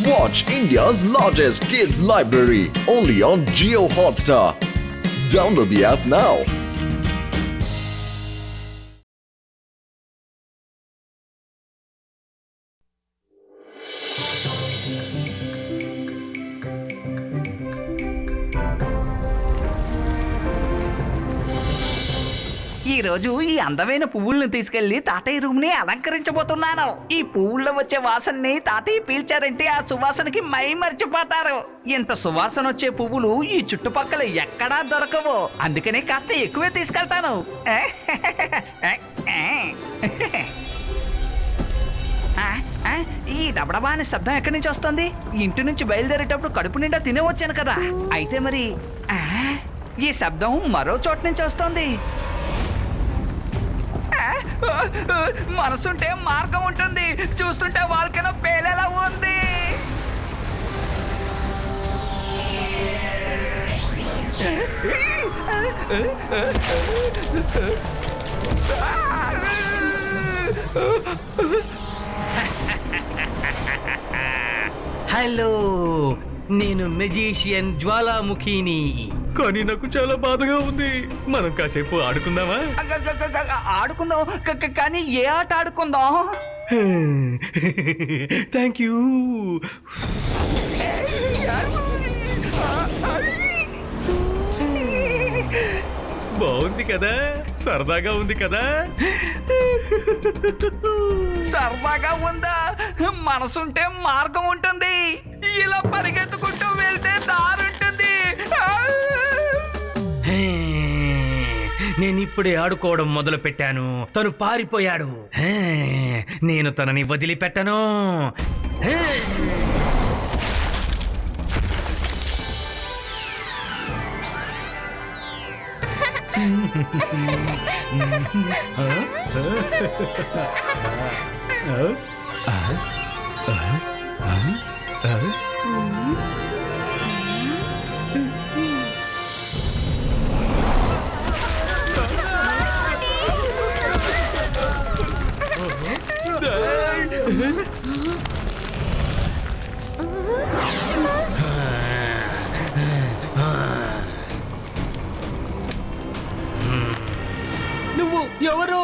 Watch India's largest kids library only on Jio Hotstar. Download the app now. ఈ రోజు ఈ అందమైన పువ్వుల్ని తీసుకెళ్లి తాతయ్య రూమ్ ని అలంకరించబోతున్నాను. ఈ పువ్వుల్లో వచ్చే వాసనని తాతయ్య పీల్చారంటే ఆ సువాసనకి మై మర్చిపోతారు. ఇంత సువాసన వచ్చే పువ్వులు ఈ చుట్టుపక్కల ఎక్కడా దొరకవు. అందుకనే కాస్త ఎక్కువే తీసుకెళ్తాను. ఈ డబడబా అనే శబ్దం ఎక్కడి నుంచి వస్తుంది? ఇంటి నుంచి బయలుదేరేటప్పుడు కడుపు నిండా తినే వచ్చాను కదా. అయితే మరి ఈ శబ్దం మరో చోటు నుంచి వస్తుంది. మనసుంటే మార్గం ఉంటుంది. చూస్తుంటే వాల్కెనో పేలేలా ఉంది. హలో, నేను మెజీషియన్ జ్వాలాముఖిని. కానీ నాకు చాలా బాధగా ఉంది. మనం కాసేపు ఆడుకుందామా? ఆడుకుందాం. కానీ ఏ ఆట ఆడుకుందాం? Thank you. బాగుంది కదా, సరదాగా ఉంది కదా. సరదాగా ఉందా? మనసుంటే మార్గం ఉంటుంది. ఇలా పరిగెత్తుకుంటూ వెళ్తే దారుంటుంది. నేను ఇప్పుడే ఆడుకోవడం మొదలు పెట్టాను. తను పారిపోయాడు. నేను తనని వదిలిపెట్టను. నువ్వు ఎవరు?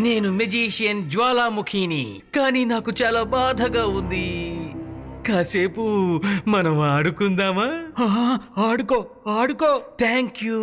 నేను మెజీషియన్ జ్వాలాముఖిని. కానీ నాకు చాలా బాధగా ఉంది. కాసేపు మనం ఆడుకుందామా? ఆడుకో ఆడుకో. Thank you.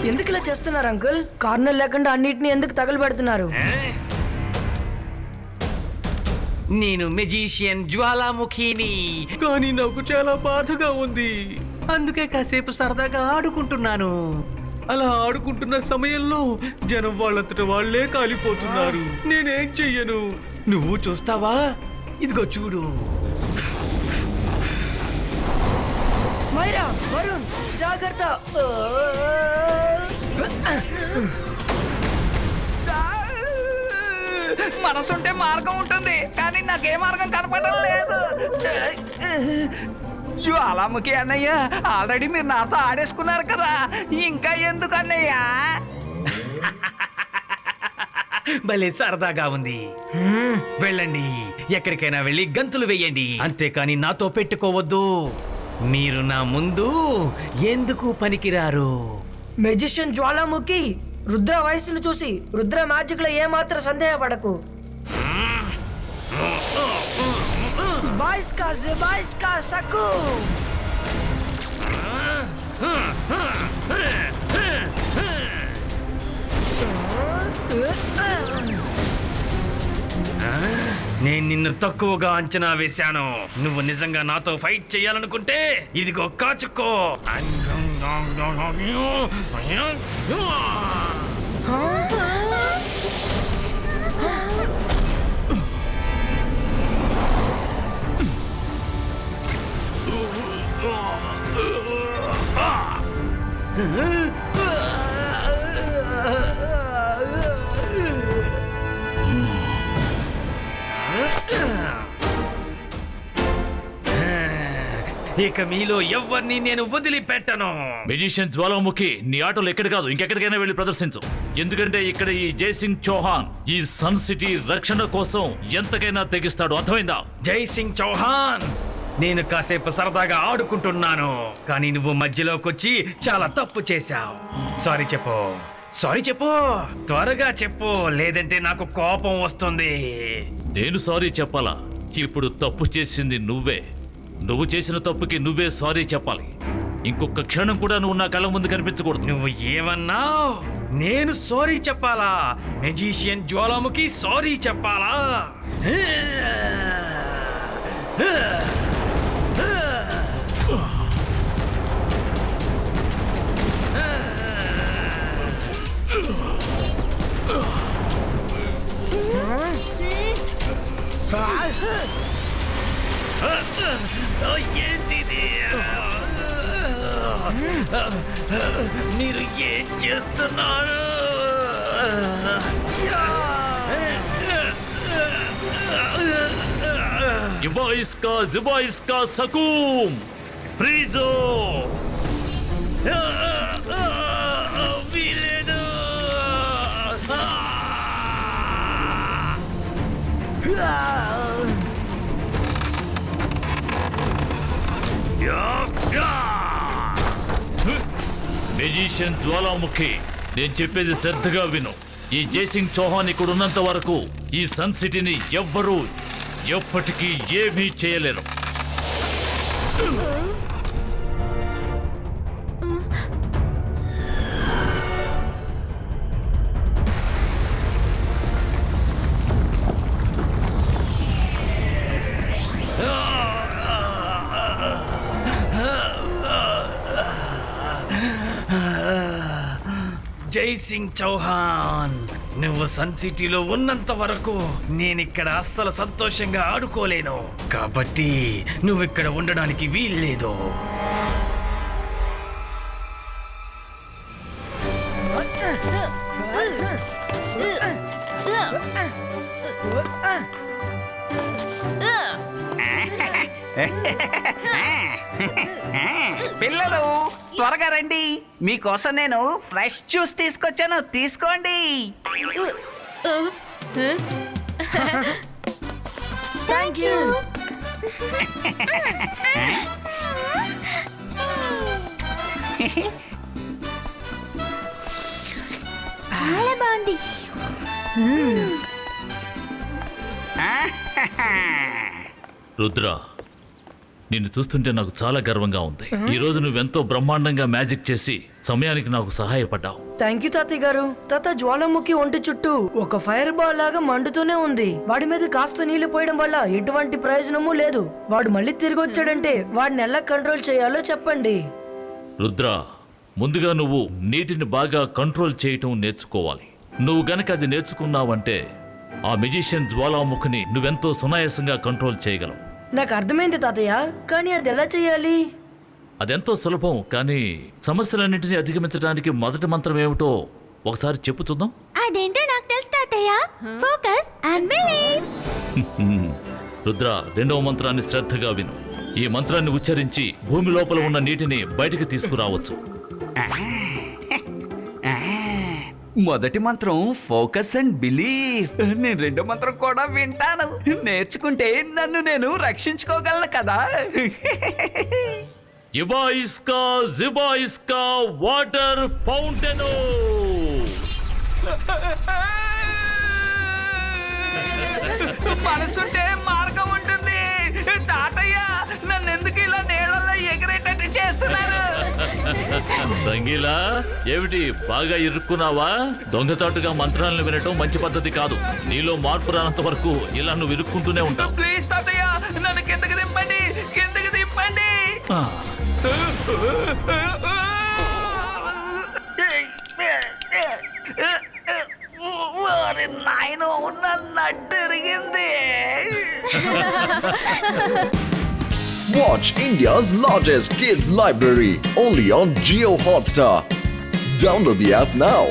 ఎందుకు ఇలా చేస్తున్నారు అంకుల్? కారణం లేకుండా అన్నిటిని ఎందుకు తగలబెడుతున్నారు? నేను మెజీషియన్ జ్వాలాముఖిని. కానీ నాకు చాలా బాధగా ఉంది. అందుకే కాసేపు సరదాగా ఆడుకుంటున్నాను. అలా ఆడుకుంటున్న సమయంలో జనం వాళ్ళంతట వాళ్లే కాలిపోతున్నారు. నేనేం చెయ్యను? నువ్వు చూస్తావా? ఇదిగో చూడు. మైరా, వరుణ్, జాగ్రత్త. మనసుంటే మార్గం ఉంటుంది. కానీ నాకే మార్గం కనపడడం లేదు. జ్వాలాముఖి అన్నయ్య, ఆల్రెడీ మీరు నాతో ఆడేసుకున్నారు కదా, ఇంకా ఎందుకు అన్నయ్య? భలే సరదాగా ఉంది. వెళ్ళండి, ఎక్కడికైనా వెళ్ళి గంతులు వేయండి. అంతేకాని నాతో పెట్టుకోవద్దు. మీరు నా ముందు ఎందుకు పనికిరారు? మెజిషియన్ జ్వాలాముఖి, రుద్ర వయస్సును చూసి రుద్ర మ్యాజిక్ లో ఏమాత్రం సందేహపడకు. బాయ్స్ కా సకు. నిన్ను తక్కువగా అంచనా వేశాను. నువ్వు నిజంగా నాతో ఫైట్ చేయాలనుకుంటే ఇదిగో కాచుకో. ఇక మీలో ఎవరిని నేను వదిలిపెట్టను. మెజిషియన్ జ్వాలాముఖి, నీ ఆటలు ఎక్కడ కాదు ఇంకెక్కడికైనా వెళ్ళి ప్రదర్శించు. ఎందుకంటే ఇక్కడ ఈ జైసింగ్ చౌహాన్ ఈ సన్ సిటీ రక్షణ కోసం ఎంతకైనా తెగిస్తాడు, అర్థమైందా? జైసింగ్ చౌహాన్, నేను కాసేపు సరదాగా ఆడుకుంటున్నాను, కానీ నువ్వు మధ్యలోకొచ్చి చాలా తప్పు చేశావు. సారీ చెప్పు, సారీ చెప్పు, త్వరగా చెప్పు, లేదంటే నాకు కోపం వస్తుంది. నేను సారీ చెప్పాలా? ఇప్పుడు తప్పు చేసింది నువ్వే. నువ్వు చేసిన తప్పుకి నువ్వే సారీ చెప్పాలి. ఇంకొక క్షణం కూడా నువ్వు నా కళ్ళ ముందు కనిపించకూడదు. నువ్వు ఏమన్నావు? నేను సారీ చెప్పాలా? మెజిషియన్ జ్వాలాముఖి సారీ చెప్పాలా? ఏంటిది? మీరు ఏం చేస్తున్నారు? జిబాయిస్కా సకూమ్ ఫ్రీజో. వీలేదు. మెజిషియన్ జ్వాలాముఖి, నేను చెప్పేది శ్రద్ధగా విను. ఈ జైసింగ్ చౌహాన్ ఇక్కడ ఉన్నంత వరకు ఈ సన్ సిటీని ఎవ్వరూ ఎప్పటికీ ఏమీ చేయలేరు. జైసింగ్ చౌహాన్, నువ్వు సన్ సిటీలో ఉన్నంత వరకు నేనిక్కడ అస్సలు సంతోషంగా ఆడుకోలేను, కాబట్టి నువ్వు ఇక్కడ ఉండడానికి వీల్లేదు. పిల్లలు త్వరగా రండి, మీకోసం నేను ఫ్రెష్ జ్యూస్ తీసుకొచ్చాను, తీసుకోండి. Thank you. చాలా బాగుంది. రుద్ర, నిన్ను చూస్తుంటే నాకు చాలా గర్వంగా ఉంది. ఈ రోజు నువ్వెంతో బ్రహ్మాండంగా మ్యాజిక్ చేసి సమయానికి నాకు సహాయపడ్డావు. థ్యాంక్ యూ తాతయ్య గారు. తాత జ్వాలాముఖి ఒంటి చుట్టూ ఒక ఫైర్ బాల్ లాగా మండుతూనే ఉంది. వాడి మీద కాస్త నీళ్లు పోయడం వల్ల ఎటువంటి ప్రయోజనమూ లేదు. వాడు మళ్ళీ తిరిగి వచ్చాడంటే వాడిని ఎలా కంట్రోల్ చేయాలో చెప్పండి. రుద్ర, ముందుగా నువ్వు నీటిని బాగా కంట్రోల్ చేయటం నేర్చుకోవాలి. నువ్వు గనక అది నేర్చుకున్నావంటే ఆ మెజిషియన్ జ్వాలాముఖిని నువ్వెంతో సునాయాసంగా కంట్రోల్ చేయగలవు. నాకు అర్థమైంది తాతయ్య, కానీ అది ఎలా చేయాలి? అదెంతో సులభం, కానీ సమస్యలన్నింటినీ అధిగమించడానికి మొదటి మంత్రం ఏమిటో ఒకసారి చెప్పు చూద్దాం. అదేంటో నాకు తెలుసు తాతయ్య. Focus and believe. రుద్ర, రెండవ మంత్రాన్ని శ్రద్ధగా విను. ఈ మంత్రాన్ని ఉచ్చరించి భూమి లోపల ఉన్న నీటిని బయటికి తీసుకురావచ్చు. మొదటి మంత్రం ఫోకస్ అండ్ బిలీవ్. నేను రెండో మంత్రం కూడా వింటాను. నేర్చుకుంటే నన్ను నేను రక్షించుకోగలను కదా. ఇబాయిస్కా జిబాయిస్కా వాటర్ ఫౌంటైన్. మనసుంటే మార్గం ఉంటుంది. తాతయ్య, నన్ను ఎందుకు ఇలా నీళ్ళల్లో ఎగిరేటట్టు చేస్తున్నారు? రంగీలా ఏమిటి బాగా ఇరుక్కున్నావా? దొంగచాటుగా మంత్రాలను వినటం మంచి పద్ధతి కాదు. నీలో మార్పు రానంత వరకు ఇలా నువ్వు ఇరుక్కుంటూనే ఉంటావు. ప్లీజ్ తాతయ్య నన్ను కిందకి దింపండి, కిందకి దింపండి. ఆ, ఓరి నాయనో, నన్ను అడ్డరిగింది. Watch India's largest kids library only on Geo Hotstar. Download the app now.